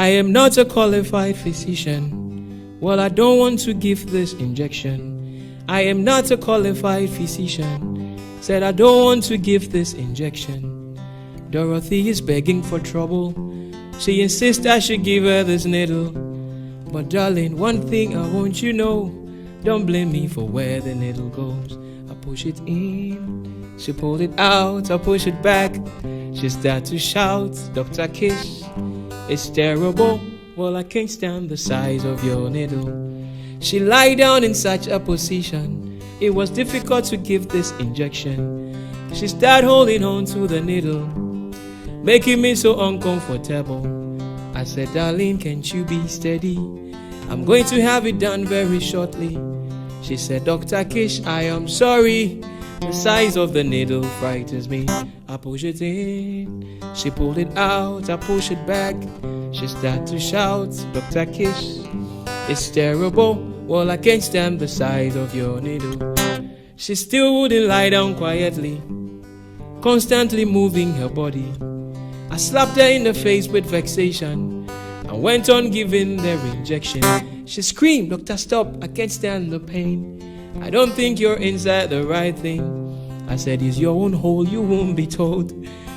I am not a qualified physician. Well, I don't want to give this injection. I am not a qualified physician. Said I don't want to give this injection. Dorothy is begging for trouble. She insists I should give her this needle. But darling, one thing I want you to know, don't blame me for where the needle goes. I push it in, she pulled it out, I push it back. She started to shout, Dr. Kish, it's terrible. Well, I can't stand the size of your needle. She lied down in such a position. It was difficult to give this injection. She started holding on to the needle, making me so uncomfortable. I said, darling, can't you be steady? I'm going to have it done very shortly. She said, Dr. Kish, I am sorry. The size of the needle frightens me. I push it in, she pulled it out, I push it back. She started to shout, Dr. Kish, it's terrible. Well, I can't stand the size of your needle. She still wouldn't lie down quietly, constantly moving her body. I slapped her in the face with vexation and went on giving the injection. She screamed, Doctor, stop, I can't stand the pain. I don't think you're inside the right thing. I said, it's your own hole, you won't be told.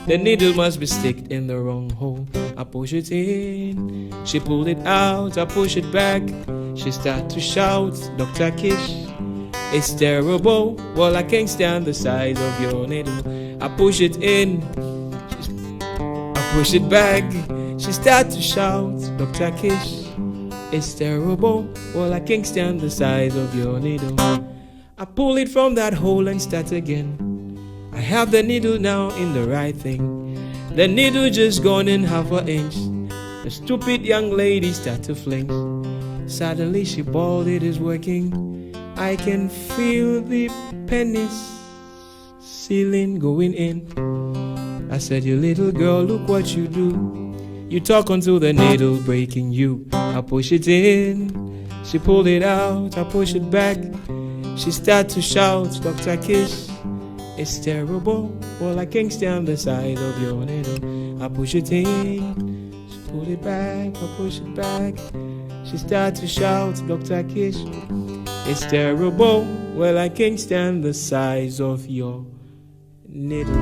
The needle must be sticked in the wrong hole. I push it in, she pulled it out, I push it back. She started to shout, Dr. Kish, it's terrible. Well, I can't stand the size of your needle. I push it in, I push it back. She started to shout, Dr. Kish, it's terrible. Well, I can't stand the size of your needle. I pull it from that hole and start again. I have the needle now in the right thing. The needle just gone in half an inch. The stupid young lady start to flinch. Suddenly she bawled, it is working. I can feel the penicillin going in. I said, you little girl, look what you do. You talk until the needle breaking you. I push it in, she pulled it out, I push it back. She started to shout, Dr. Kish, it's terrible. Well, I can't stand the size of your needle. I push it in, she pulled it back, I push it back. She started to shout, Dr. Kish, it's terrible. Well, I can't stand the size of your needle.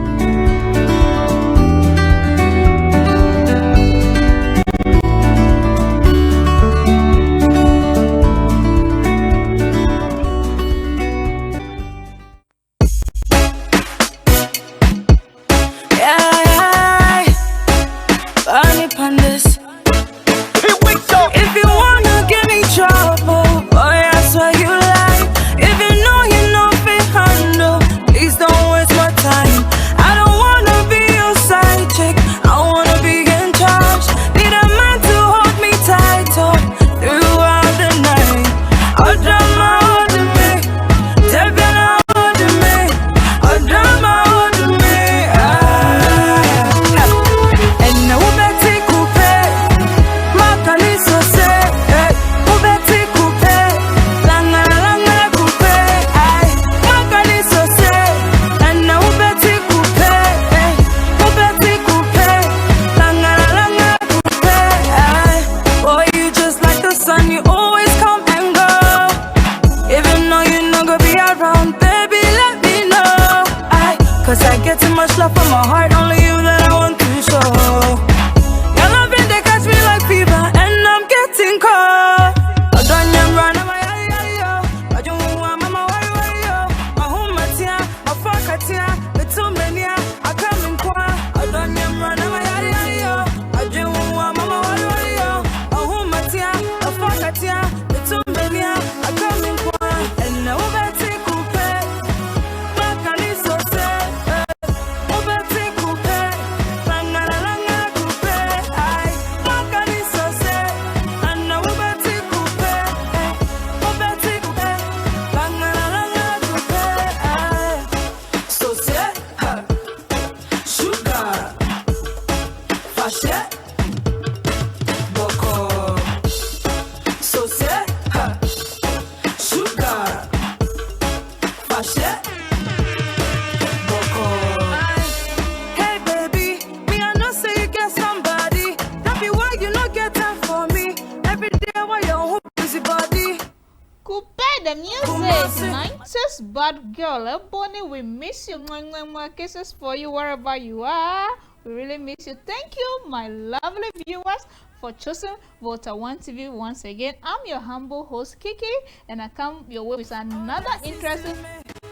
bad girl. Bonnie, we miss you. Mwah, kisses for you wherever you are. We really miss you. Thank you, my lovely viewers, for choosing Volta One TV once again. I'm your humble host, Quickie, and I come your way with another interesting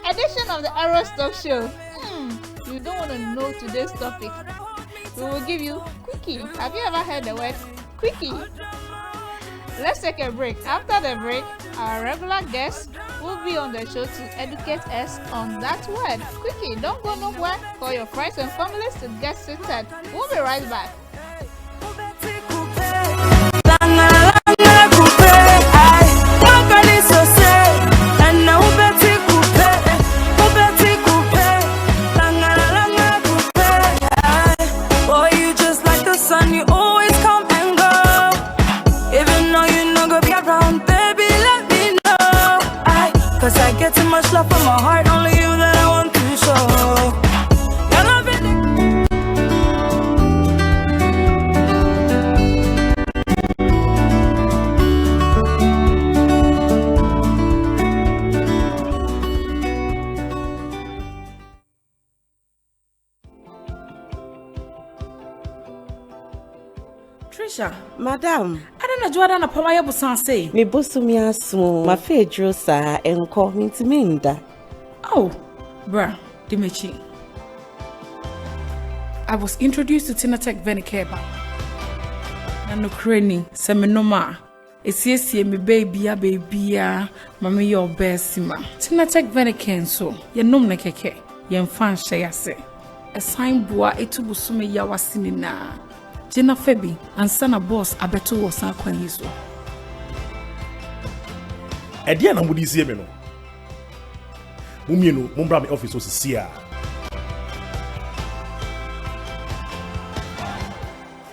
edition of the Eros Talk Show. You don't want to know today's topic. We will give you Quickie. Have you ever heard the word Quickie? Let's take a break. After the break, our regular guest will be on the show to educate us on that word. Quickie, don't go nowhere. Call your friends and families to get seated. We'll be right back. Cause I get too much love from my heart, only you that I want to show. Your love Trisha, Madam, I don't know Jordan Apollo Busan say. me busumi asu, ma fedro sa enko mintiminda. Oh, bruh, Dimechi. I was introduced to Tinatech Venikeba. And no cranny, seminoma. It's me baby, mammy your best ma. Tinatech Veniken so, ye nom ne keke, ye fan shayase. A sign boa etubusumi yawasinina. Jenna Febi and Sana Boss abeto was an kwaniso. Edia na mudi sie me no. Mumienu mumbra me office osisia.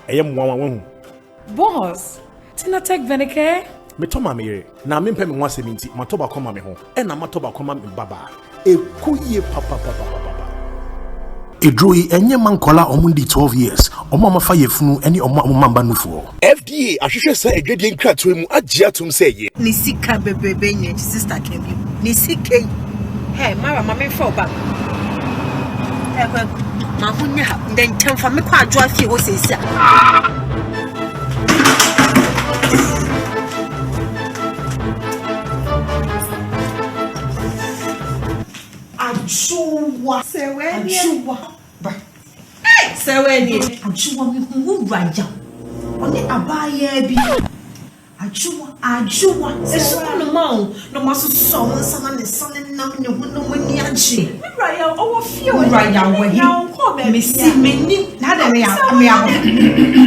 Eyem wanwa hu. Boss, Tinatech Venike? Me to ma me na me mpem nwa seminti matoba koma me ho. E na matoba koma me baba. Ekuye papa. Edroi enye mankola omundi 12 years omo mafa yefunu eni omo mamba nufuo FDA ahwehwe sa egredie nkratoe mu agye atom se ye ni sika bebebe nye sister Kemi ni sika hey mara mama fa oba kwa ma hunya den temfa me kwa adwo afie ho sesa Ajuwa ba seweni ajuwa mi hu raja oni abaya bi ajuwa eso no ma no maso so nsana ne sane nam ne hu no mani agye raja owo fie o raja we hi me si meni na de me ya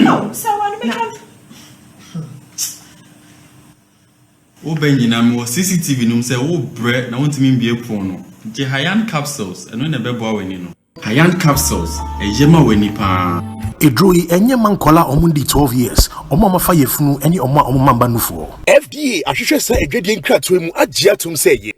no so wani me kan O benyina me wo CCTV num say wo bre na wonti mi bie pon no je Hyan capsules eno na bebo awani no Hyan capsules ejema wani pa Edroi enye mankola omundi 12 years omo mafa yefunu eni omo mamba nufuo FDA ahwehwe sa egredie nkratoe mu agye atom se ye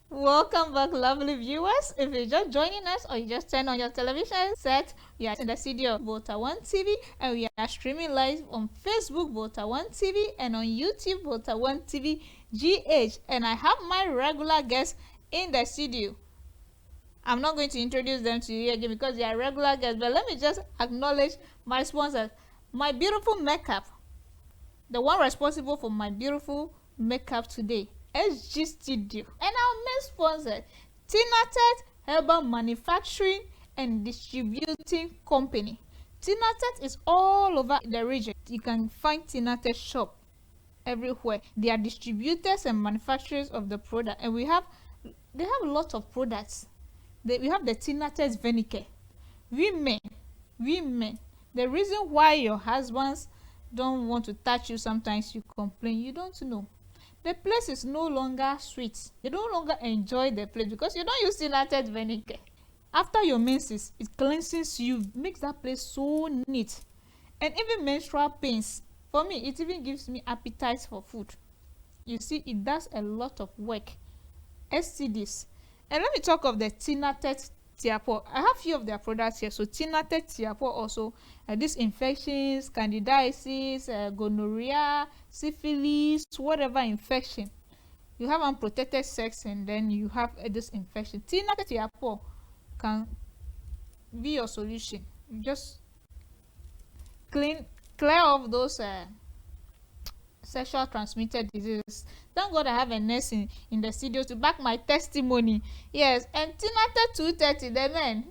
Welcome back, lovely viewers. If you're just joining us or you just turn on your television set, we are in the studio Volta One TV, and we are streaming live on Facebook Volta One TV and on YouTube Volta One TV GH. And I have my regular guests in the studio. I'm not going to introduce them to you again because they are regular guests, but let me just acknowledge my sponsors. My beautiful makeup, the one responsible for my beautiful makeup today, SG Studio, and our main sponsor, Tinatech Herbal Manufacturing and Distributing Company. Tinatech is all over the region. You can find Tinatech shop everywhere. They are distributors and manufacturers of the product, and we have they have a lot of products. We have the tinnitus vinegar. Women, the reason why your husbands don't want to touch you, sometimes you complain, you don't know. The place is no longer sweet. You no longer enjoy the place because you don't use tinnitus vinegar. After your menses, it cleanses you, makes that place so neat. And even menstrual pains, for me, it even gives me appetite for food. You see, it does a lot of work. STDs. And let me talk of the tinnitus tiapo. I have few of their products here. So tinnitus tiapo also, these infections, candidiasis, gonorrhea, syphilis, whatever infection. You have unprotected sex and then you have this infection. Tinnitus tiapo can be your solution. You just clear off those sexual transmitted diseases. Thank God I have a nurse in the studio to back my testimony. Yes, and tinnitus 230, the men,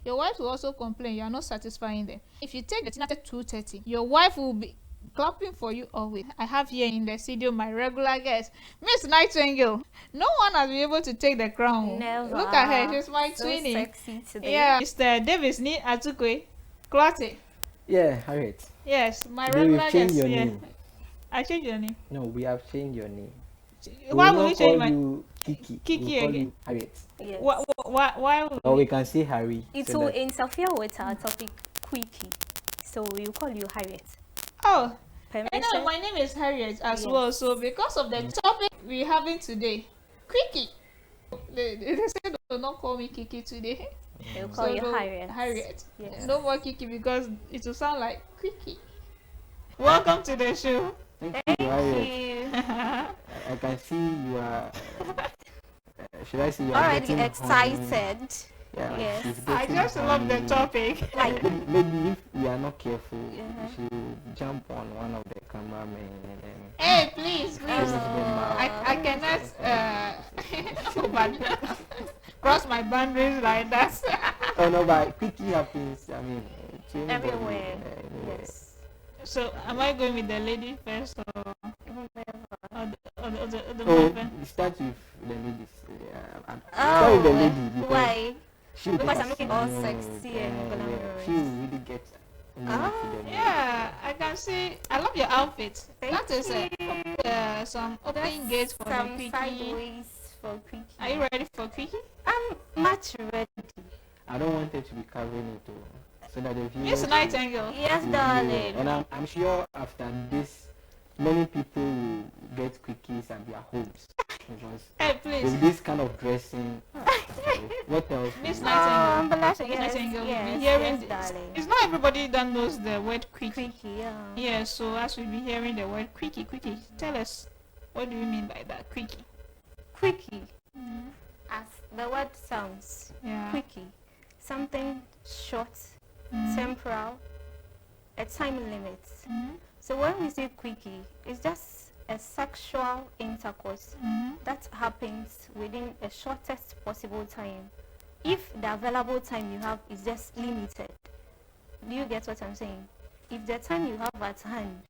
your wife will also complain you are not satisfying them. If you take the tinnitus 230, your wife will be clapping for you always. I have here in the studio my regular guest, Miss Nightingale. No one has been able to take the crown. Never. Look at her, she's my So twinnie. sexy today. Yeah, Mr. Davis Ni Atukwe Clotte. Yeah, Harriet. Yes, my Then regular we've changed guest. your Yeah. name. I changed your name. No, we have changed your name. Why will will you not change call my you Kiki? Kiki We'll call again? you Harriet. Yes. Why will Or we can say Harry. It so will that- interfere with our topic, Quickie. So we'll call you Harriet. Oh, Permission? and then my name is Harriet as Yes. well. So because of the topic we're having today, Quickie. They say they will not call me Kiki today. They'll call you no, Harriet. Harriet. Yes. No more Kiki because it will sound like Quickie. Welcome to the show. Thank you, Harriet. You I can see you are. Should I say you are already getting excited. horny? Yeah, Yes. she's I getting just love the horny. topic. Like, Maybe if we are not careful, Uh-huh. she will jump on one of the cameramen and then Hey, please. finish them out. I cannot cross my boundaries like that. Oh no, but Quickie happens. I mean, to anybody, everywhere. anywhere. Yes. So, am I going with the lady first or the Oh, man? we start with the ladies. Start Oh, with the lady because why? she will Because get I'm looking all sexy and glamorous. She will really get into them. Yeah, I can see. I love your outfit. Thank That is some open gates for the Some Quickie. sideways for Quickie. Are you ready for Quickie? I'm much ready. I don't want her to be covering it all, so that the Miss viewers Nightingale. Yes, will darling. And I'm sure after this, many people will get Quickies at their homes because Hey, please. with this kind of dressing, what else? Miss I'm Nightingale. blushing. Miss Yes, Nightingale will yes, be hearing yes, this. darling. It's not everybody that knows the word Quickie. Quickie, yeah. Yeah, so as we be hearing the word Quickie, tell us, what do you mean by that, Quickie? Quickie, as the word sounds, Yeah. Quickie, something short, Mhm. temporal, a time limit. Mhm. So when we say Quickie, it's just a sexual intercourse Mhm. that happens within a shortest possible time. If the available time you have is just limited, do you get what I'm saying? If the time you have at hand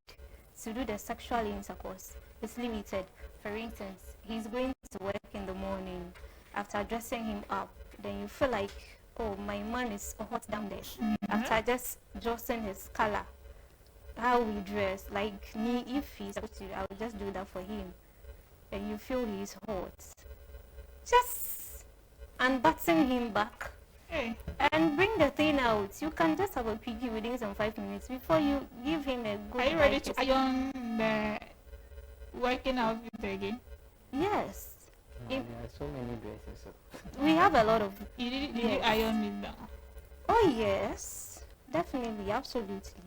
to do the sexual intercourse is limited, for instance, he's going to work in the morning, after dressing him up, then you feel like, oh, my man is hot down there. After just jostling his color, how we dress, like me, if he's supposed to, I will just do that for him. And you feel he's hot. Just unbutton him back Hey, and bring the thing out. You can just have a Quickie within some 5 minutes before you give him a good are you ready bite to kiss. iron the working outfit again? Yes. There are so many dresses. So. We have a lot of. Did you Yes. iron it down? Oh, yes. Definitely. Absolutely.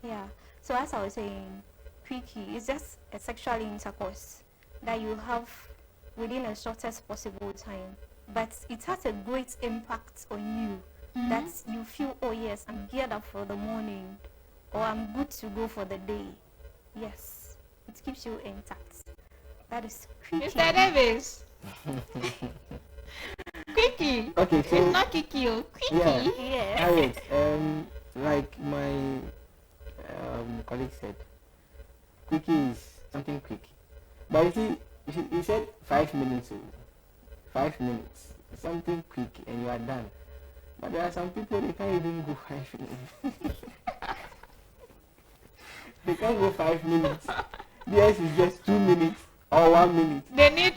Yeah. So, as I was saying, Quickie is just a sexual intercourse that you have within a shortest possible time. But it has a great impact on you that you feel, oh, yes, I'm geared up for the morning or I'm good to go for the day. Yes. It keeps you intact. That is Quickie. Mr. Davis. Quickie. Okay, so It's not Kiki, oh, Quickie. yeah, Yes. Harriet, like my colleague said, Quickie is something quick. But you see, you said 5 minutes. 5 minutes, something quick, and you are done. But there are some people, they can't even go 5 minutes. They can't go 5 minutes. Theirs is just 2 minutes or 1 minute. They need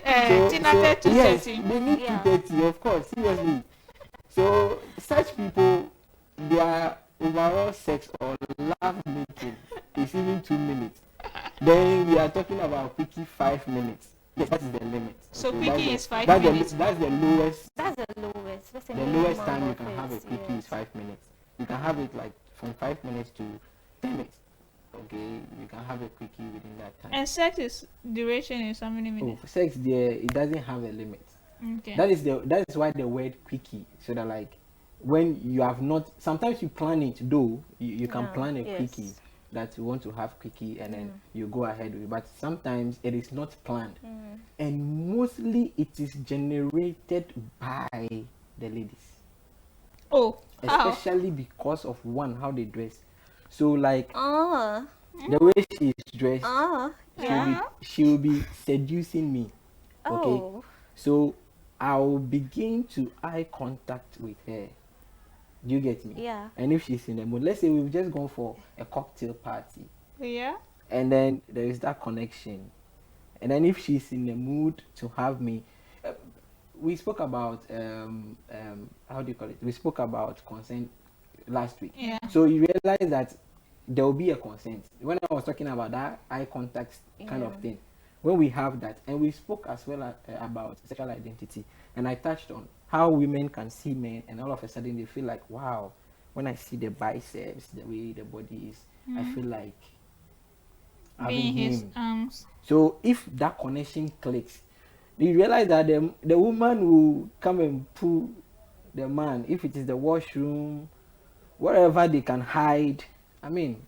Tina 230. Yes, they need 230, of course, seriously. So such people, their overall sex or love making is even 2 minutes. Then we are talking about Quickie 5 minutes. Yes, that is the limit. So okay, Quickie is 5 minutes. That's the lowest. That's the lowest. That's the lowest time you can have a Quickie is 5 minutes. You can have it like from 5 minutes to 10 minutes. Okay, you can have a Quickie within that time. And sex is duration is how many minutes? Oh, sex there, it doesn't have a limit. Okay. That is why the word Quickie, so that like when you have not, sometimes you plan it though, you can plan a Quickie that you want to have Quickie and then you go ahead with it. But sometimes it is not planned. And mostly it is generated by the ladies. Oh, especially because of one, how they dress. So like the way she is dressed, she will be seducing me. Okay. So I'll begin to eye contact with her. Do you get me? Yeah. And if she's in the mood, let's say we've just gone for a cocktail party. Yeah. And then there is that connection. And then if she's in the mood to have me, we spoke about how do you call it? We spoke about consent last week. Yeah. So you realize that there will be a consent. When I was talking about that eye contact kind of thing, when we have that, and we spoke as well about sexual identity, and I touched on how women can see men, and all of a sudden they feel like, wow, when I see the biceps, the way the body is, I feel like being his arms. So if that connection clicks, you realize that the woman will come and pull the man, if it is the washroom, wherever they can hide. I mean,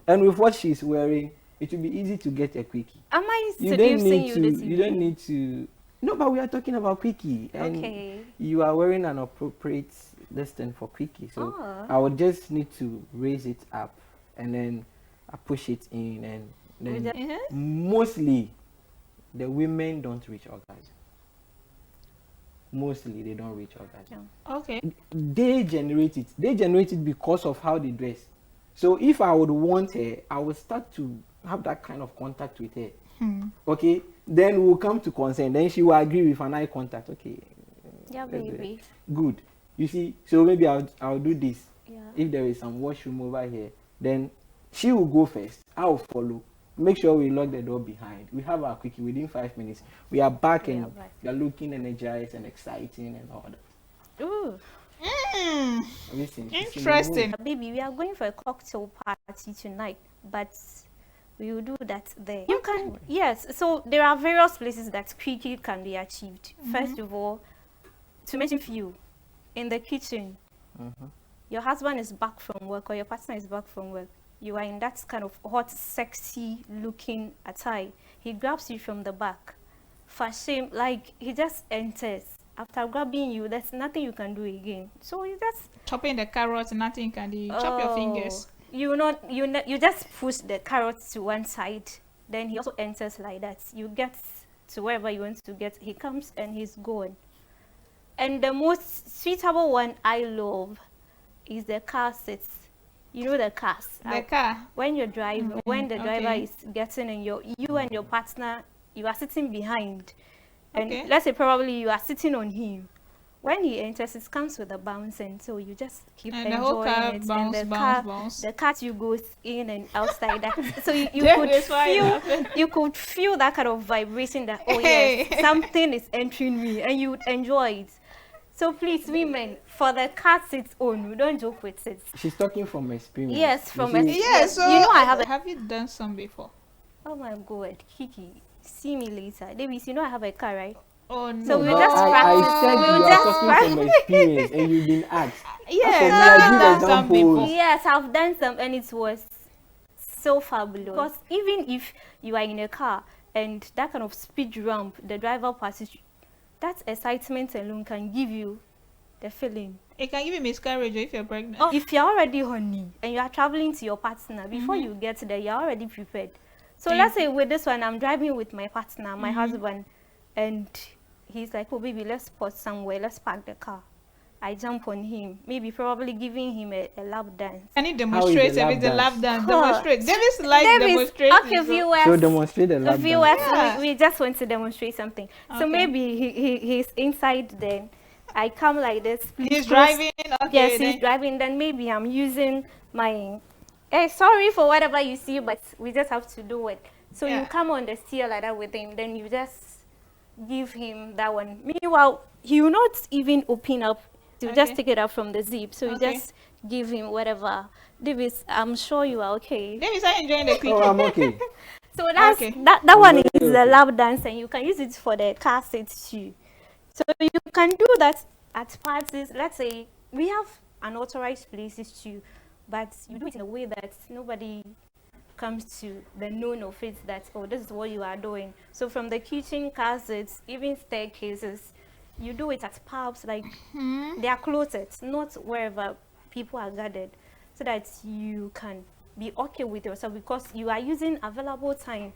and with what she's wearing, it will be easy to get a Quickie. Am I seducing you this evening? You don't need to. No, but we are talking about Quickie, and you are wearing an appropriate distance for Quickie. So I would just need to raise it up, and then I push it in, and then mostly the women don't reach orgasm. Mostly they don't reach orgasm. Okay. They generate it. They generate it because of how they dress. So if I would want her, I would start to have that kind of contact with her. Okay, then we'll come to consent. Then she will agree with an eye contact. Okay. Yeah, baby. Good. You see, so maybe I'll do this. Yeah. If there is some washroom over here, then she will go first. I will follow. Make sure we lock the door behind. We have our Quickie within 5 minutes. We are back and we are looking energized and exciting and all that. Ooh. Interesting. Baby, we are going for a cocktail party tonight, but we will do that there. You can, yes. So there are various places that Quickie can be achieved. First of all, to mention few, in the kitchen. Your husband is back from work or your partner is back from work. You are in that kind of hot, sexy looking attire. He grabs you from the back. For shame, like he just enters. After grabbing you, there's nothing you can do again. So you just chopping the carrots, nothing you can do. You chop your fingers. You just push the carrots to one side. Then he also enters like that. You get to wherever you want to get. He comes and he's gone. And the most suitable one I love is the car seats. You know the cars. The car. When you're driving, when the driver is getting in, you and your partner, you are sitting behind. And let's say probably you are sitting on him. When he enters, it comes with a bounce, and so you just keep enjoying the whole car it. Bounce, and the car you go in and outside that. So you could feel that kind of vibration that yes, something is entering me, and you would enjoy it. So please, women, for the car seats on, we don't joke with it. She's talking from experience. Yes, from experience. Yes, so you know I have you done some before? Oh my God, Quickie, see me later. Davis, you know I have a car, right? Oh no. So we'll just practice. I said you are talking from experience and you've been asked. Yes, I've done some before. Yes, I've done some and it was so fabulous. Because even if you are in a car and that kind of speed ramp, the driver passes, that excitement alone can give you the feeling. It can give you miscarriage if you're pregnant. Oh, if you're already honey and you are traveling to your partner, before you get there, you're already prepared. So let's say with this one, I'm driving with my partner, my husband, and he's like, oh baby, let's pause somewhere, let's park the car. I jump on him, maybe probably giving him a lap dance. Can you demonstrate if it's a lap dance? Demonstrate. Davis like demonstrating. Okay, viewers. So demonstrate the lap viewers, dance. we just want to demonstrate something. Okay. So maybe he's inside then. I come like this. He's driving. Okay, yes, he's driving. Then maybe I'm using my... sorry for whatever you see, but we just have to do it. So you come on the steer like that with him. Then you just give him that one. Meanwhile, he will not even open up. You just take it out from the zip. So you just give him whatever. Davis, I'm sure you are okay. Davis, are you enjoying the Quickie? Oh, I'm okay. So that's that one is the lap dance, and you can use it for the car seat too. So you can do that at parties. Let's say we have unauthorized places too, but you do it in a way that nobody comes to the known of it that, oh, this is what you are doing. So from the kitchen, car seats, even staircases, you do it at pubs, like they are closed, not wherever people are gathered, so that you can be okay with yourself because you are using available time.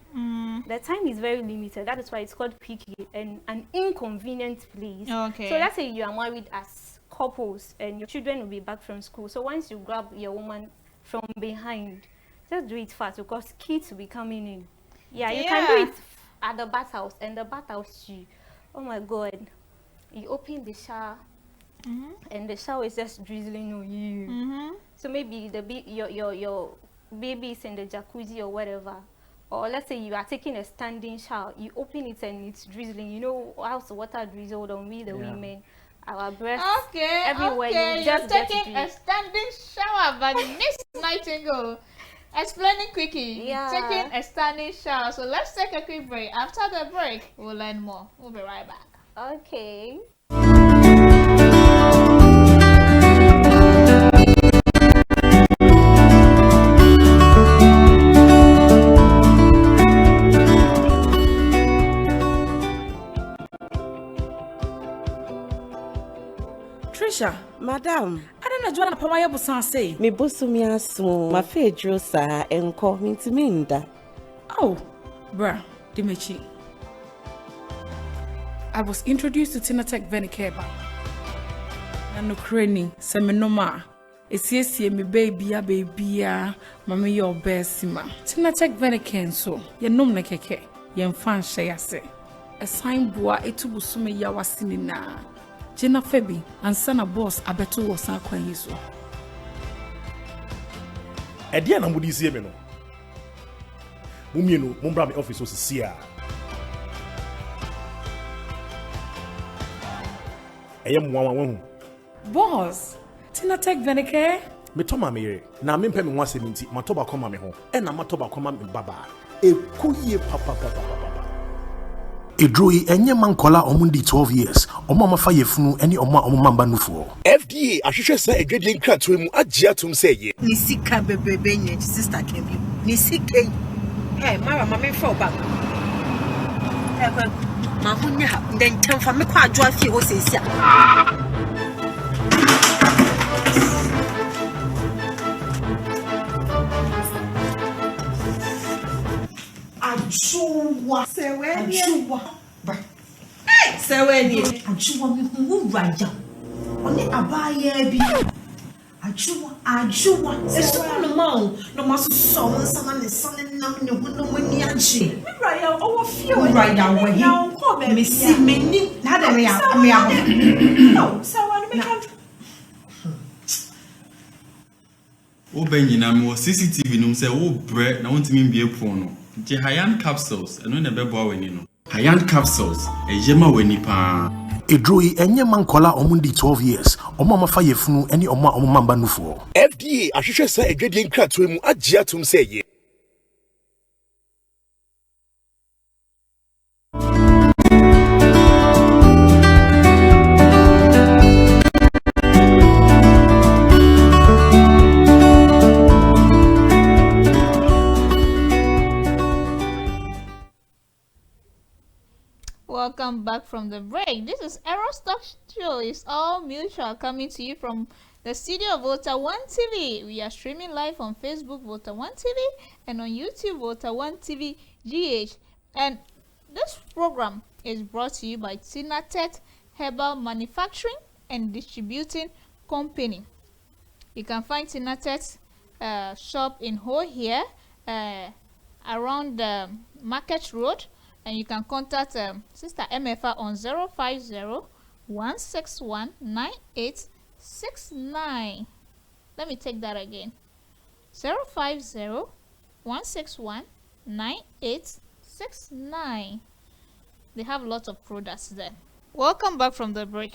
The time is very limited. That is why it's called Quickie and an inconvenient place. Okay. So let's say you are married as couples and your children will be back from school. So once you grab your woman from behind, just do it fast because kids will be coming in. Yeah, you can do it at the bathhouse, and the bathhouse too. Oh my God. You open the shower, and the shower is just drizzling on you. So maybe your baby is in the jacuzzi or whatever, or let's say you are taking a standing shower. You open it and it's drizzling. You know how the water drizzled on we the women, our breasts, everywhere. You're taking a standing shower, but Miss Nightingale explaining Quickie, taking a standing shower. So let's take a quick break. After the break, we'll learn more. We'll be right back. Okay. Trisha, Madam, I don't know Joanna Pamaya Busan say. me bosumi aso, my Pedro sa enko mintiminda. Oh, bruh, Dimechi. I was introduced to Tinatech Venikeba. Nano Cranny, Seminoma. Esiesie me baby, mama your bestima. Tinatech Veniken so, ye nom na keke, ye fan shayase. A sign boa etubusume yawasinina. Jenna Febi and Sana Boss abetu was our quayiso. Ediana Mudisi Meno. Mumino, Mumbrami office was Sia. I am one. Boss, Tinatech Venike? Me toma mere, na me pemi 170, matoba koma me ho, na matoba koma me baba. E kuye papa. Edroi enye mankola omundi 12 years, omo mafa yefunu eni omo omamba nufuo. FDA ahwehwe sa edwedie nkratoe mu agye atom se ye. Ni sika bebebe nye sister Kembi. Ni sika. Hey, mama me for back. Ma hunya ha den temfa me kwa adwo afie ho sesia. Ajuwa sewe bra. Hey, sewe ni ajuwa me hu raja. Oni abaye bi. Ajuwa. Eso no ma no ma so nsana ne sane nam ne hu no mani agye. Me raya owo fie o raya wo hi. Na ko be me si meni na de me ya. No, sewe ni me kan. Obenyina me CCTV num say wo bre na wontimi mbie pon no. Je Hyan capsules eno na bebo awani no. Hyan capsules ejema wani pa. Edroi enye mankola omundi 12 years, omo mafa yefunu eni omo omamba nufuo. FDA ahwehwe sa edwedie nkratoe mu agye atom se ye. Welcome back from the break. This is Eros Talk Show. It's all mutual, coming to you from the studio of Volta 1 TV. We are streaming live on Facebook, Volta 1 TV, and on YouTube, Volta 1 TV GH. And this program is brought to you by Tinatet Herbal Manufacturing and Distributing Company. You can find Tinatet's shop in Ho here, around Market Road, and you can contact Sister MFA on 050-161-9869. Let me take that again. 050-161-9869. They have lots of products there. Welcome back from the break.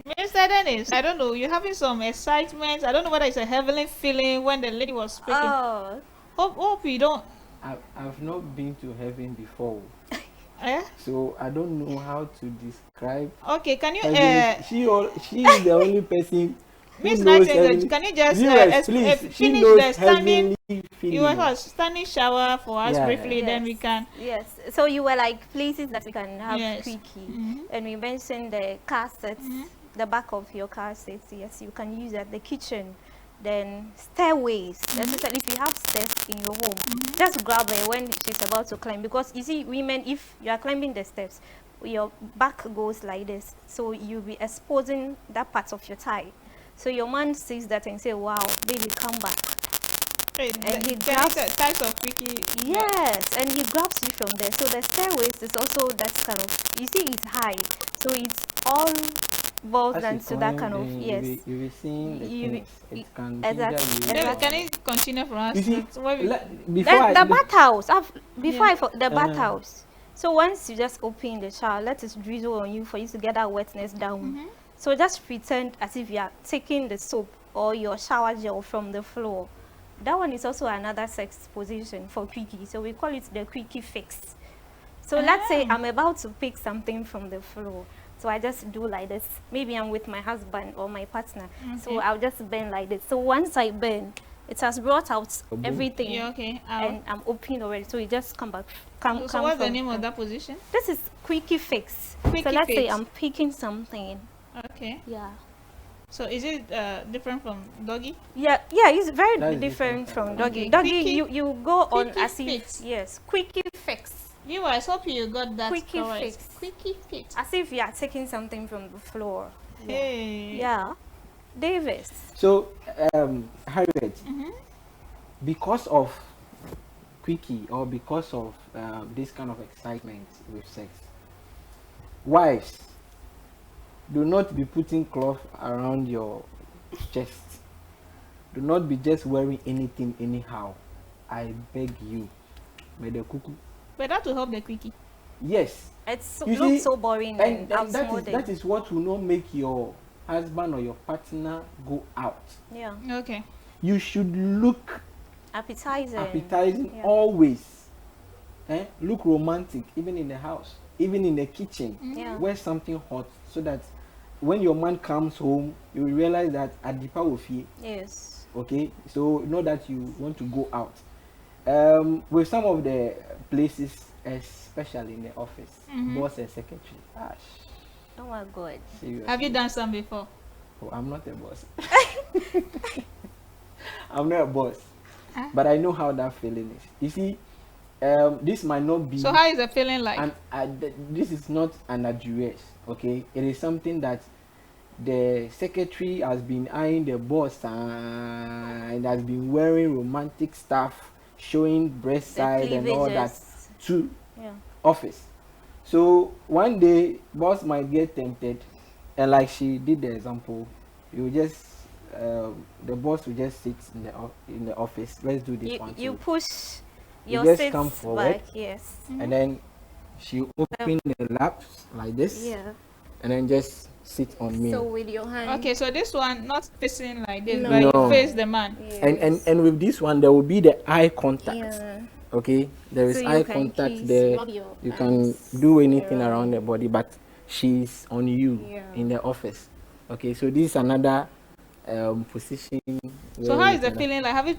Mr. Dennis, I don't know, you're having some excitement. I don't know whether it's a heavenly feeling when the lady was speaking. Oh. Hope you don't. I've not been to heaven before. Eh? So I don't know how to describe. Okay, can you she is the only person Miss who knows Nightingale, can you just finish the standing? You were standing shower for us briefly, yes. then we can. Yes. So you were like places that we can have Quickie, Mm-hmm. and we mentioned the car seats, the back of your car seats. Yes, you can use that. The kitchen, then stairways. Especially if you have stairs in your home, just grab her when she's about to climb. Because you see, women, if you are climbing the steps, your back goes like this, so you'll be exposing that part of your thigh. So your man sees that and say, "Wow, baby, come back." Hey, and he grabs types of Quickie. Yes, and he grabs you from there. So the stairways is also that kind of. You see, it's high, so it's all boils down to that kind of yes. You will see the things. It can exactly. Can you continue for us? You see, the bathhouse. The bathhouse. So once you just open the shower, let it drizzle on you for you to get that wetness down. So just pretend as if you are taking the soap or your shower gel from the floor. That one is also another sex position for Quickie. So we call it the Quickie fix. So let's say I'm about to pick something from the floor. So I just do like this. Maybe I'm with my husband or my partner. So I'll just bend like this. So once I bend, it has brought out everything. Yeah, okay. And I'm open already. So you just come back. So what's the name of that position? This is Quickie fix. Quickie so let's fix. say I'm picking something. Okay. Yeah. So is it different from doggy? Yeah, it's very different from doggy. Okay. Doggy, Quickie, you go on Quickie as fix. if yes, Quickie fix. Viewers, hope you got that Quickie correct. fix. Quickie fix. As if you are taking something from the floor. Hey. Yeah. Davis. So, Harriet, because of Quickie or because of this kind of excitement with sex, wives, do not be putting cloth around your chest. Do not be just wearing anything anyhow. I beg you. May the cuckoo. But that will help the Quickie. Yes. It looks so boring and that is what will not make your husband or your partner go out. Yeah. Okay. You should look appetizing always. Look romantic, even in the house, even in the kitchen. Wear something hot so that when your man comes home, you will realize that Adipa will feel. Yes. Okay, so know that you want to go out. With some of the places, especially in the office, boss and secretary. Oh my God. Seriously. Have you done some before? Oh, I'm not a boss. I'm not a boss, but I know how that feeling is. You see, this might not be. So how is the feeling like? This is not an address. Okay, it is something that the secretary has been eyeing the boss and has been wearing romantic stuff, showing breast side and all that to office. So one day, boss might get tempted, and like she did the example, you just the boss will just sit in the office. Let's do this one. You push your just seats come forward, back, yes, and then she open the laps like this, and then just sit on me. So with your hand. Okay, so this one not facing like this, No. but you face the man. Yes. And with this one, there will be the eye contact. Yeah. Okay, there is So you eye can contact kiss, there. rub your You can hands do anything around the body, but she's on you in the office. Okay, so this is another position. So how is the feeling like? Have you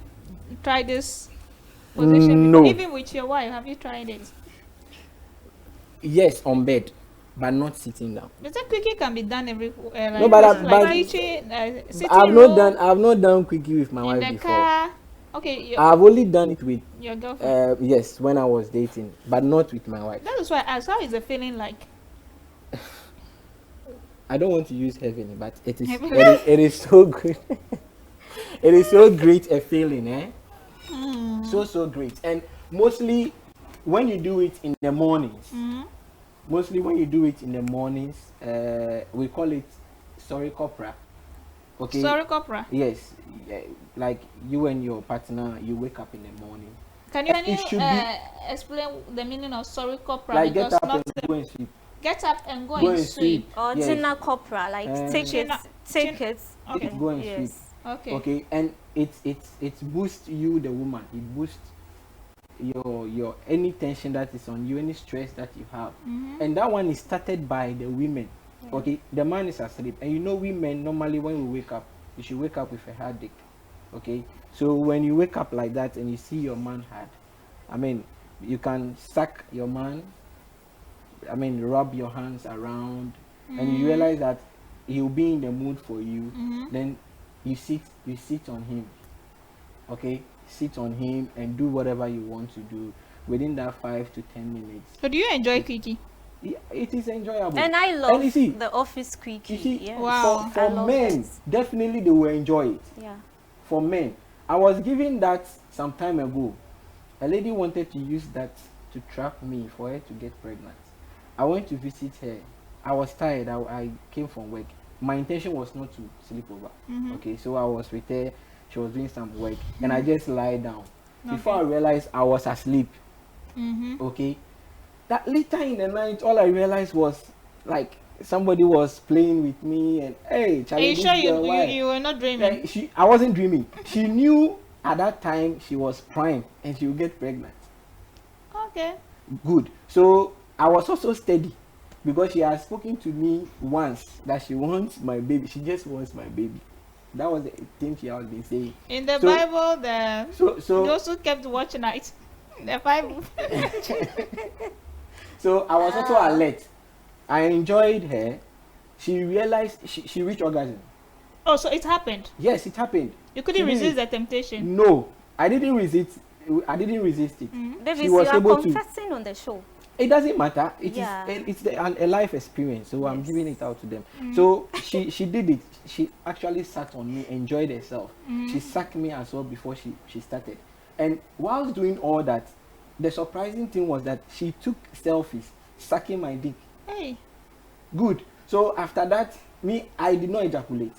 tried this position No. before? Even with your wife, have you tried it? Yes, on bed, but not sitting down. But that Quickie can be done every No, but kitchen, I've not done Quickie with my in wife the before. car. Okay, I've only done it with your girlfriend. yes, when I was dating, but not with my wife. That is why I asked, how is the feeling like? I don't want to use heavenly, but it is so good. It is so great a feeling, eh? So great. And mostly when you do it in the mornings, mostly when you do it in the mornings, we call it sorry copra. Okay. Sorry copra. Yes, like you and your partner, you wake up in the morning. Can you explain the meaning of sorry copra? Like get up and go and sleep. Get up and go and sleep. Or dinner copra, like take it. Okay. Go and sleep. Okay. Okay, and it boosts you, the woman. It boosts your any tension that is on you, any stress that you have, and that one is started by the women. Okay, the man is asleep, and you know women normally when we wake up, you should wake up with a headache. Okay, so when you wake up like that and you see your man hard, I mean, you can suck your man. I mean, rub your hands around, and you realize that he'll be in the mood for you. Then you sit on him. Okay, sit on him and do whatever you want to do within that 5 to 10 minutes. So do you enjoy Quickie? Yeah, it is enjoyable. And I love the office Quickie. You see, yes. Wow. For men, definitely they will enjoy it. Yeah. For men, I was given that some time ago. A lady wanted to use that to trap me for her to get pregnant. I went to visit her. I was tired. I came from work. My intention was not to sleep over. Okay, so I was with her. She was doing some work, and I just lie down. Before I realized I was asleep. Okay, that later in the night, all I realized was like somebody was playing with me, and hey, Charlie, are you sure you were not dreaming? Like, I wasn't dreaming. She knew at that time she was prime and she would get pregnant. Okay. Good. So I was also steady because she had spoken to me once that she wants my baby. She just wants my baby. That was the thing she had been saying. In the Bible, those who kept watch night. The Bible. So I was also alert. I enjoyed her. She realized she reached orgasm. Oh, so it happened? Yes, it happened. You couldn't resist the temptation? No, I didn't resist. I didn't resist it. Davis, you are confessing on the show. It doesn't matter. It's a life experience, so I'm giving it out to them. So she did it. She actually sat on me, enjoyed herself. She sucked me as well before she started. And while doing all that, the surprising thing was that she took selfies, sucking my dick. Hey. Good. So after that, I did not ejaculate.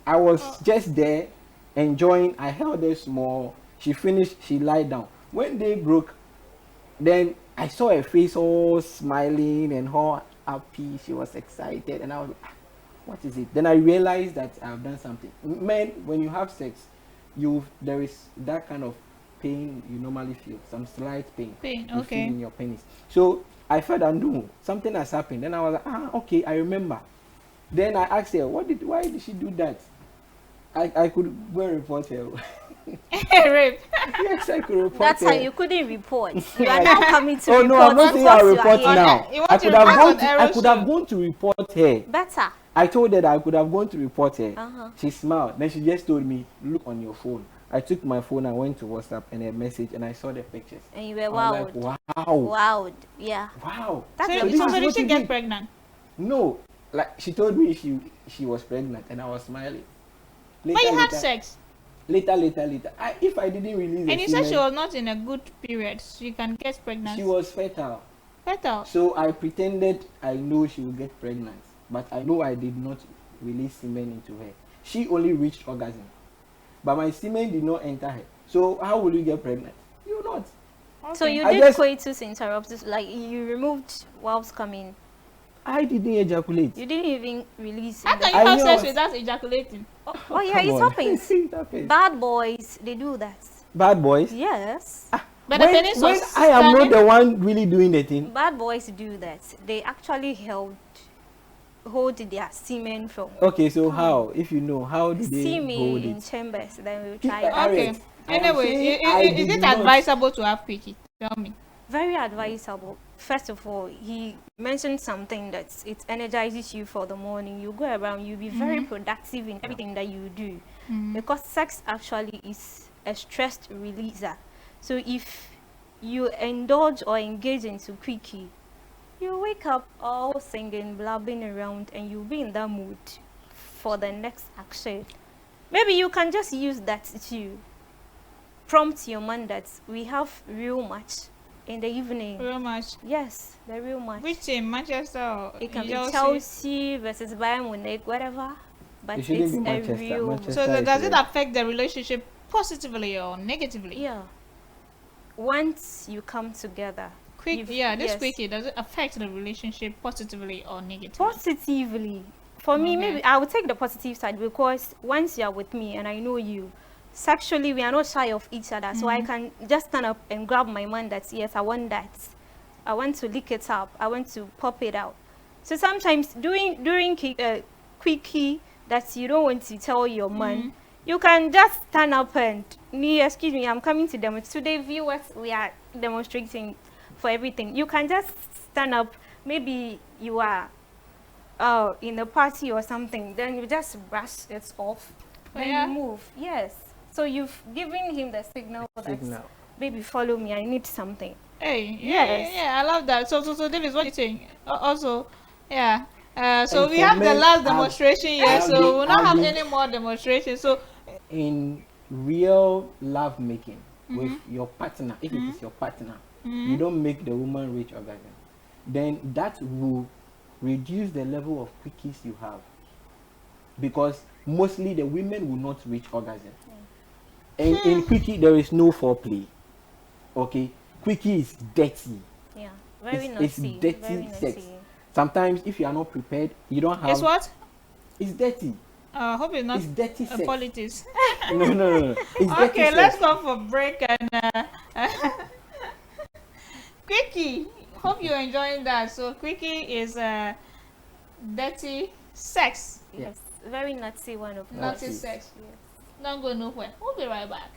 I was just there, enjoying. I held her small. She finished. She lied down. When they broke, then I saw her face all smiling and all happy. She was excited, and I was like, what is it? Then I realized that I've done something. Men, when you have sex, there is that kind of pain you normally feel, some slight pain. You feel in your penis. So I felt that no, something has happened. Then I was like, okay, I remember. Then I asked her, why did she do that? I could go and report her. Rape. Yes, I could report That's her. how you couldn't report. You are now coming to report. Oh no, I'm not saying I'll report now. I could have gone to report her. Better. I told her that I could have gone to report her. She smiled. Then she just told me, look on your phone. I took my phone, I went to WhatsApp and a message, and I saw the pictures. And you were wowed. Like, wow. Wowed. Yeah. Wow. So did she get pregnant? No. Like, she told me she was pregnant, and I was smiling. But you had sex? Later. If I didn't release and you said she was not in a good period, so you can get pregnant. She was fertile. Fertile? So I pretended I know she would get pregnant, but I know I did not release semen into her. She only reached orgasm, but my semen did not enter her. So how will you get pregnant? You will not. Okay. So you did coitus interruptus, like you removed whilst coming. I didn't ejaculate. You didn't even release. How can you have sex without ejaculating? Oh yeah, it happens. Bad boys, they do that. Bad boys? Yes. But when I am not the one really doing the thing. Bad boys do that. They actually hold their semen from. Okay, so how? If you know, how do they see me hold in it? chambers, then we'll try. Okay. Anyway, is it advisable to have Quickie? Tell me. Very advisable. First of all, he mentioned something that it energizes you for the morning. You go around, you'll be very productive in everything that you do. Because sex actually is a stress releaser. So if you indulge or engage into Quickie, you wake up all singing, blabbing around, and you'll be in that mood for the next action. Maybe you can just use that to prompt your man that we have real match in the evening. Real match? Yes, the real match. Which team? Manchester or it can Chelsea? be Chelsea versus Bayern Munich, whatever. But it's a real Manchester so does it affect the relationship positively or negatively? Yeah. Once you come together. This Quickie, does it affect the relationship positively or negatively? Positively. For me, maybe I would take the positive side, because once you are with me and I know you, sexually we are not shy of each other. So I can just stand up and grab my man that, yes, I want that. I want to lick it up. I want to pop it out. So sometimes during Quickie that you don't want to tell your man, you can just stand up and, excuse me, I'm coming to demonstrate. Today, viewers, we are demonstrating for everything. You can just stand up. Maybe you are in a party or something, then you just brush it off, then you move. Yes. So you've given him the signal that, baby, follow me, I need something. Hey, yeah, I love that. So Davis, what do you think? Also, yeah. So we have the last demonstration here, so we'll not have any more demonstrations. So in real love making with your partner, if it is your partner, you don't make the woman reach orgasm, then that will reduce the level of quickies you have, because mostly the women will not reach orgasm. And in Quickie there is no foreplay. Okay, Quickie is dirty. Yeah, very naughty. It's dirty sex. Sometimes if you are not prepared, you don't have. It's what? It's dirty. I hope it's not. It's dirty sex. Politics. No. It's okay, let's go for break and Quickie. Hope you're enjoying that. So Quickie is dirty sex. Yes, very naughty one of naughty sex. Yes. Don't go nowhere. We'll be right back.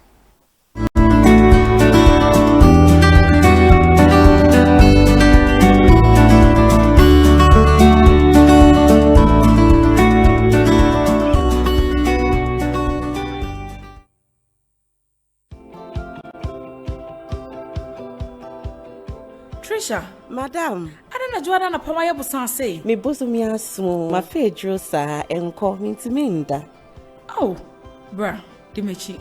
Trisha, Madam, I don't know Joanna na pama yebo san say. Me boso mi aso, ma fe dro sa enko mintimi nda. Oh, bruh, Dimechi.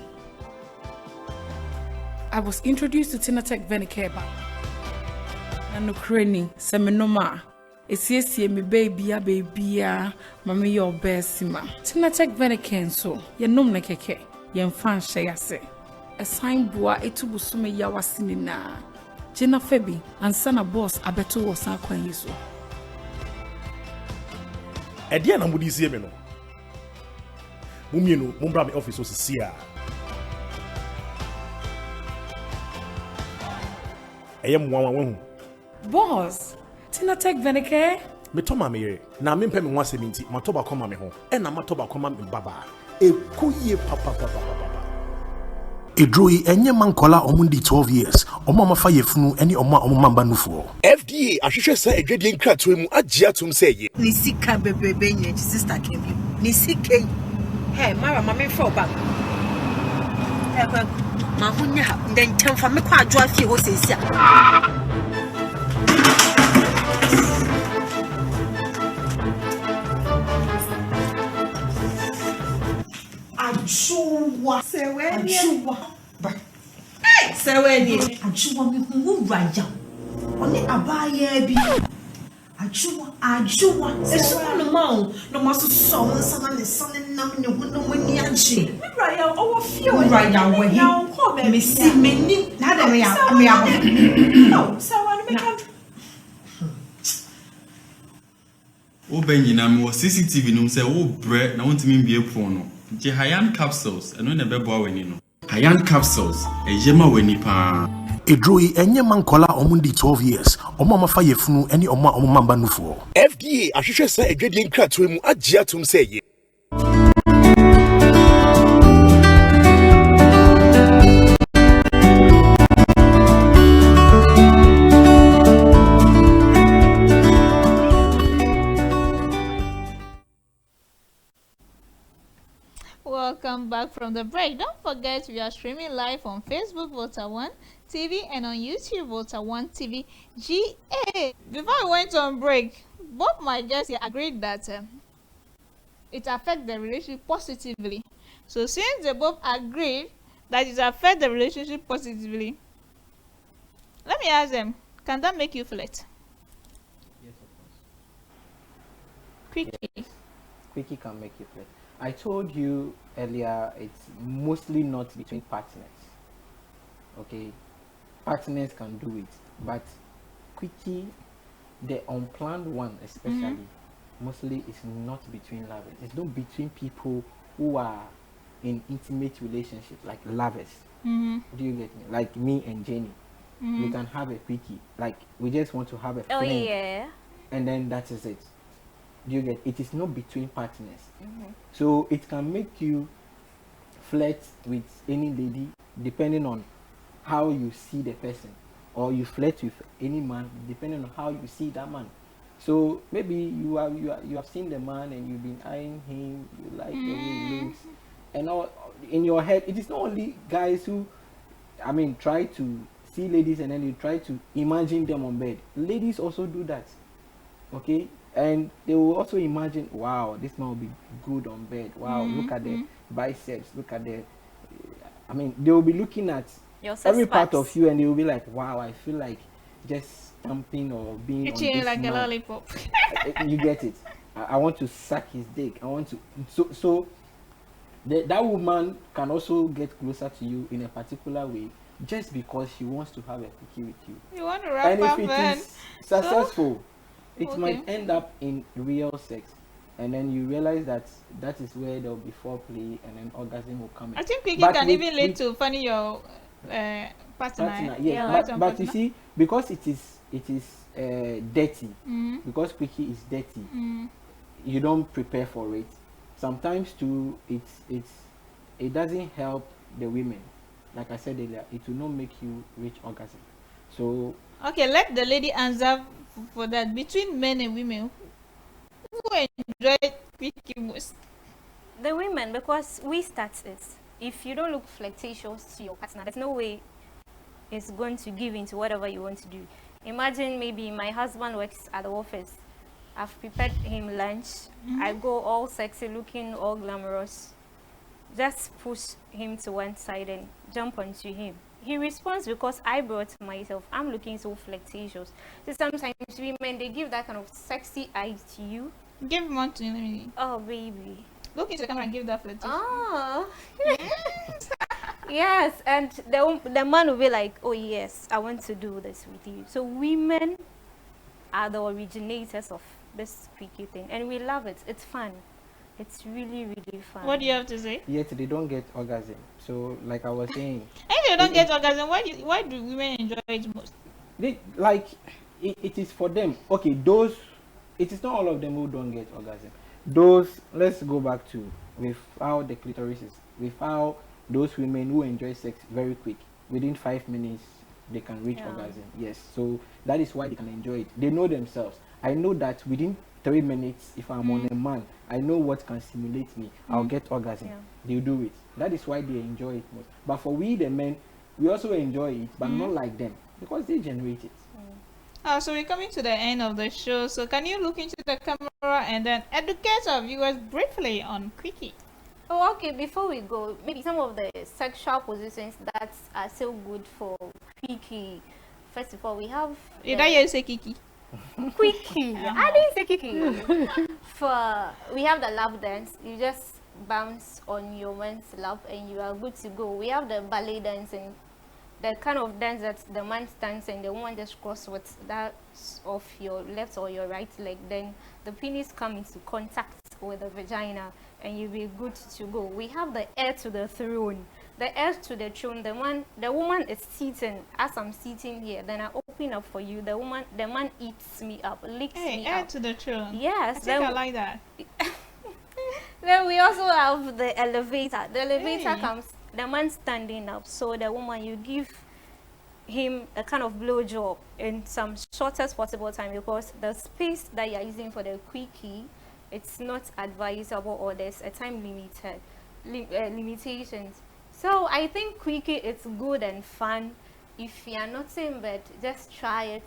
I was introduced to Tinatech Venikeba. And no cranny, seminoma. Esiesie me baby, mami your best ma. Tinatech Veniken so, ye nom na keke, ye fan shayase. A sign boa etubu sume yawasini na. Jena Febi and Sana Boss abeto was our queen so. Edia na mudi sie me no. Mumienu, mumbra me office so sia. Eyem wanwa hu. Boss, Tinatech Venike? Me toma me yere. Na me mpe me ho asemi nti, matoba koma me ho. E na matoba koma me baba. Ekuye papa. Edroi enye mankola omundi 12 years. Omo amafa yefunu eni omo amamba nufuo. FDA ahwehwe sa edwedie nkratoe mu agye atom sɛ ye. Ni sika bebebe nye sister Kevin. Ni sika. Hey, Mara mama for back. Hey, ma hunya den temfa me kwa adwo afie ho sesia. Ajuwa seweni ajuwa mi hu raja oni abaya bi ajuwa eso no ma no maso so nsa na ne sane nam ne hu no mani age raja owo fie o raja we hi me si meni na da me ya no seweni me kan Obenyina me wo CCTV num say wo bre na wontimi mbie pon no. Je Hayan capsules eno na bebo awani no. Hayan capsules ejema wani pa. Edroi enye mankola omundi 12 years. Omo amafa yefunu eni omo amamba nufuo. FDA ahwehwe sa edwedie nkratoe mu agye atom sɛ ye. Welcome back from the break. Don't forget we are streaming live on Facebook Volta 1 TV and on YouTube Volta 1 TV GA. Before we went on break, both my guests here agreed that it affects the relationship positively. So since they both agreed that it affects the relationship positively, let me ask them, can that make you flirt? Yes, of course. Quickie. Yes. Quickie can make you flirt. I told you earlier, it's mostly not between partners. Okay, partners can do it, but Quickie, the unplanned one especially, mostly is not between lovers. It's not between people who are in intimate relationships, like lovers. Do you get me? Like me and Jenny, we can have a Quickie. Like we just want to have a Oh fling, yeah. and then that is it. Do you get? It is not between partners. So it can make you flirt with any lady depending on how you see the person, or you flirt with any man depending on how you see that man. So maybe you have seen the man and you've been eyeing him, you like the way he looks, and all in your head. It is not only guys who, I mean, try to see ladies and then you try to imagine them on bed. Ladies also do that, okay? And they will also imagine, wow, this man will be good on bed. Wow, look at the biceps, look at the, I mean, they will be looking at every part of you and they will be like, wow, I feel like just stamping or being on this like man. a lollipop. You get it. I want to suck his dick. I want to, so that woman can also get closer to you in a particular way just because she wants to have a Quickie with you. You want to wrap And up, if it man. is successful, it Okay. might end up in real sex, and then you realize that that is where there will be foreplay and then orgasm will come in. I think Quickie But can with- even lead with to funny your partner. yes. But partner. you see, because it is dirty, because Quickie is dirty, you don't prepare for it. Sometimes too, it doesn't help the women. Like I said earlier, it will not make you reach orgasm. So Okay, let the lady answer for that. Between men and women, who enjoy Quickie most? The women, because we start it. If you don't look flirtatious to your partner, there's no way it's going to give into whatever you want to do. Imagine maybe my husband works at the office. I've prepared him lunch. I go all sexy looking, all glamorous. Just push him to one side and jump onto him. He responds because I brought myself. I'm looking so flirtatious. So sometimes women, they give that kind of sexy eyes to you. Give one to me. Oh, baby. Look into the camera and give that flirtation. Oh. Yes, and the man will be like, oh yes, I want to do this with you. So women are the originators of this Quickie thing, and we love it. It's fun. It's really, really fun. What do you have to say? yet they don't get orgasm. So like I was saying, If you don't get orgasm, why do women enjoy it most? it is for them. Okay, those, it is not all of them who don't get orgasm. Those, let's go back to with how the clitoris is, with how those women who enjoy sex very quick, within 5 minutes they can reach orgasm. Yes, so that is why they can enjoy it. They know themselves. I know that within 3 minutes, if I'm on a man, I know what can stimulate me. I'll get orgasm. They'll do it. That is why they enjoy it most. But for we the men, we also enjoy it, but not like them, because they generate it. So we're coming to the end of the show. So can you look into the camera and then educate our viewers briefly on Quickie? Oh, okay. Before we go, maybe some of the sexual positions that are so good for Quickie. First of all, we have. Did I hear you say Kiki? Quickie. I didn't say Quickie. We have the lap dance. You just bounce on your man's lap and you are good to go. We have the ballet dancing, the kind of dance that the man stands and the woman just cross with that of your left or your right leg. Then the penis comes into contact with the vagina and you'll be good to go. We have the heir to the throne. The heir to the throne, the woman is sitting as I'm sitting here. Then I open up for you. The man eats me up, licks me Heir up. to the throne. Yes, I think I like that. Then we also have the elevator. The elevator Hey. comes, the man standing up. So the woman, you give him a kind of blow job in some shortest possible time, because the space that you're using for the Quickie, it's not advisable, or there's a time limited. limitations. So I think Quickie, it's good and fun. If you are not in bed, just try it.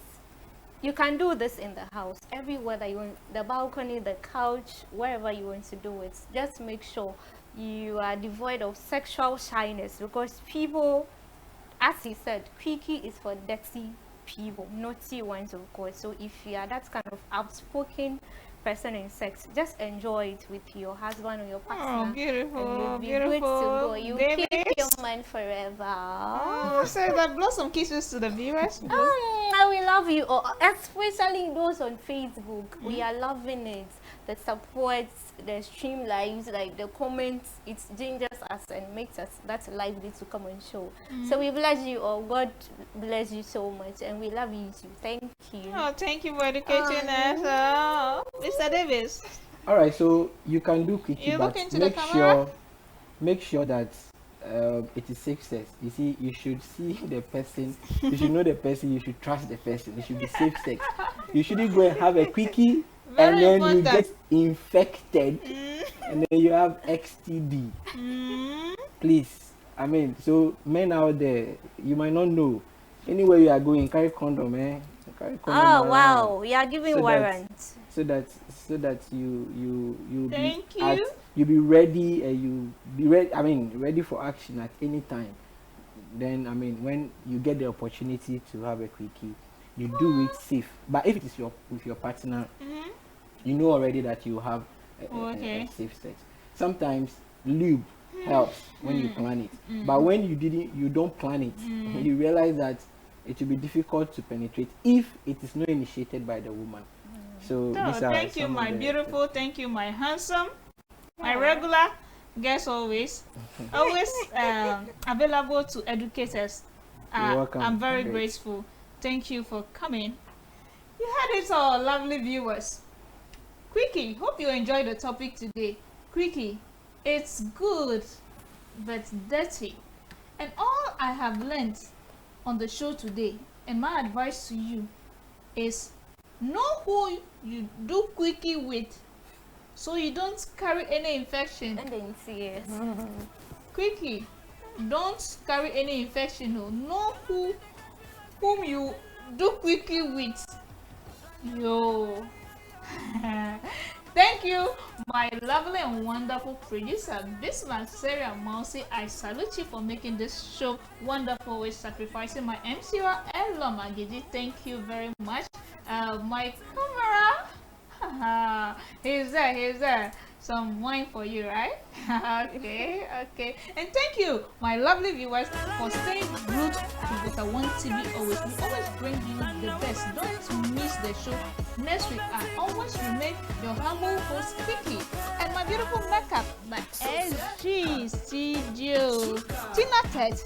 You can do this in the house, everywhere that you want, the balcony, the couch, wherever you want to do it. Just make sure you are devoid of sexual shyness, because people, as he said, Quickie is for dirty people, naughty ones, of course. So if you are that kind of outspoken person in sex, just enjoy it with your husband or your partner. Oh, beautiful, and you'll be beautiful. good to go. You David. keep your man forever. Oh, so that blow some kisses to the viewers. We love you all, especially those on Facebook. We are loving it. The support, the stream lives, like the comments, it gingers us and makes us that lively to come on show. So we bless you all. God bless you so much, and we love you too. Thank you. Oh, thank you for educating us. Oh, Mr. Davis. All right, so you can do Quickie, You but look into the camera? make sure that it is safe sex. You see, you should see the person, you should know the person, you should trust the person. It should be safe sex. You shouldn't go and have a Quickie and Very then important. you get infected and then you have XTD. Please, I mean, so men out there, you might not know. Anywhere you are going, carry condom, eh? Carry condom Oh around. wow, you are giving So warrants. So that you Thank be you. you be ready and you be ready. I mean, ready for action at any time. Then I mean, when you get the opportunity to have a Quickie, you do it safe. But if it is with your partner, you know already that you have a safe sex. Sometimes lube helps when you plan it, but when you don't plan it, you realize that it will be difficult to penetrate if it is not initiated by the woman. So No, these are thank you, some of my the- beautiful. Thank you, my handsome, my regular guest, always available to educate us. You're welcome. I'm very Great. grateful. Thank you for coming. You heard it all, lovely viewers. Quickie, hope you enjoyed the topic today. Quickie, it's good, but dirty. And all I have learned on the show today, and my advice to you, is know who you do Quickie with, so you don't carry any infection. And then yes. Quickie, don't carry any infection. Know whom you do Quickie with. Yo. Thank you, my lovely and wonderful producer, Bismarck Sarah Mousy. I salute you for making this show wonderful with sacrificing my MCR and Lomagiji. Thank you very much. My camera. He's there. Some wine for you, right? okay. And thank you, my lovely viewers, for staying glued to Bota One TV. We always bring you the best. Don't miss the show next week. I always remain your humble host, Quickie, and my beautiful makeup, my SG Studio, Tina Ted.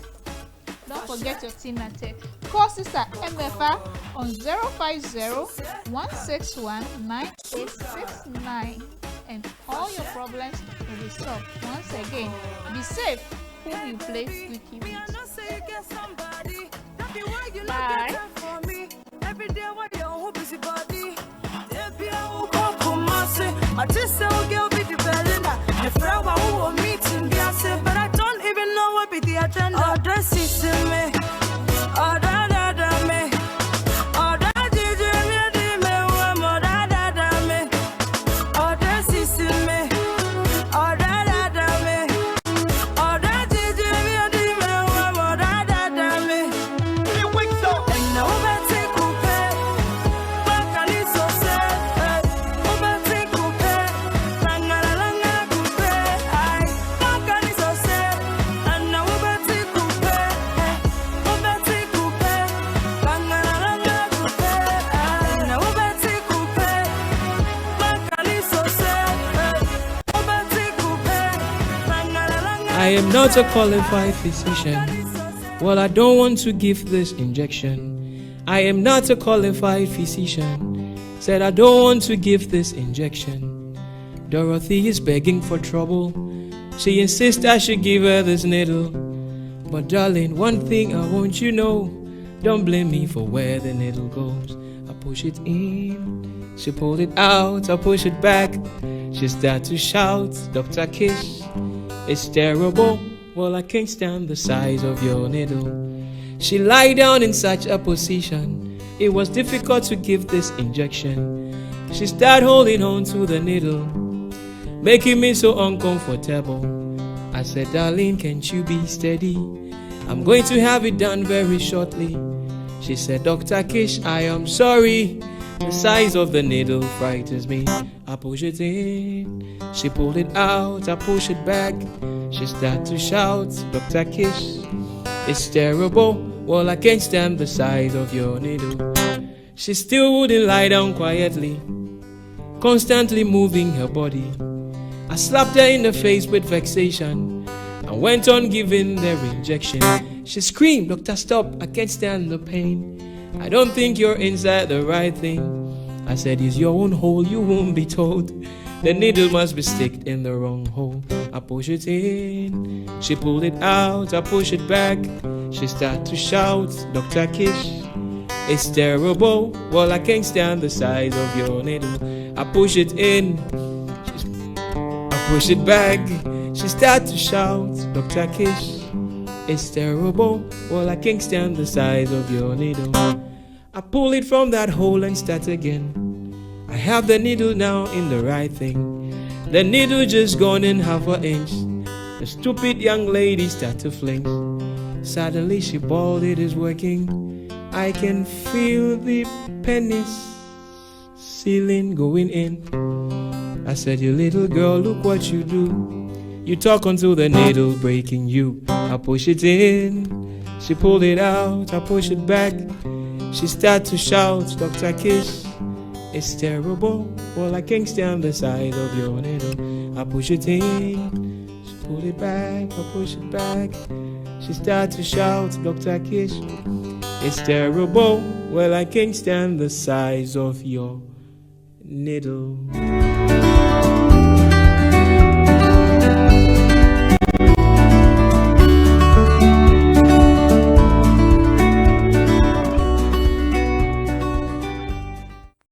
Don't forget your Tina Ted. Call Sister MFA on 050-161-9869. And all your problems will be solved. Once again, be safe whom you play Quickie with. Bye. Every day what you hope is your body. My sister will give me the Belinda. The friend who will meet in Biase, but I don't even know what be the agenda. Oh, dress is me. Oh, da da da me. Oh, da di di me di me. Oh, da da da me. Oh, dress is me. Oh, da da da me. Oh, da di di me di me. Oh, da da da me. You wake up and no better coupe. What can it so say? Oh, better coupe. Langa langa coupe. Ay, what can it so say? And no better coupe. Oh, better coupe. Langa langa coupe. Ay, no better coupe. What can it so say? Oh, better coupe. Langa langa. I am not a qualified physician. Well, I don't want to give this injection. I am not a qualified physician. Said I don't want to give this injection. Dorothy is begging for trouble. She insists I should give her this needle. But darling, one thing I want you know. Don't blame me for where the needle goes. I push it in, she pulled it out. I push it back, she started to shout, Dr. Kish. It's terrible. Well, I can't stand the size of your needle. She lied down in such a position. It was difficult to give this injection. She started holding on to the needle, making me so uncomfortable. I said, darling, can't you be steady? I'm going to have it done very shortly. She said, Dr. Kish, I am sorry. The size of the needle frightens me. I push it in, she pulled it out, I push it back. She started to shout, Dr. Kish, it's terrible. Well, I can't stand the size of your needle. She still wouldn't lie down quietly, constantly moving her body. I slapped her in the face with vexation and went on giving the injection. She screamed, Doctor, stop, I can't stand the pain. I don't think you're inside the right thing. I said, it's your own hole, you won't be told. The needle must be sticked in the wrong hole. I push it in, she pulled it out, I push it back. She started to shout, Dr. Kish, it's terrible. Well, I can't stand the size of your needle. I push it in, I push it back. She started to shout, Dr. Kish, it's terrible. Well, I can't stand the size of your needle. I pull it from that hole and start again. I have the needle now in the right thing. The needle just gone in half an inch. The stupid young lady started to flinch. Suddenly she bawled, it is working. I can feel the pennies ceiling going in. I said, you little girl, look what you do. You talk until the needle breaking you. I push it in, she pulled it out, I push it back. She started to shout, Dr. Kish, it's terrible. Well, I can't stand the size of your needle. I push it in, she pulled it back, I push it back. She started to shout, Dr. Kish, it's terrible. Well, I can't stand the size of your needle.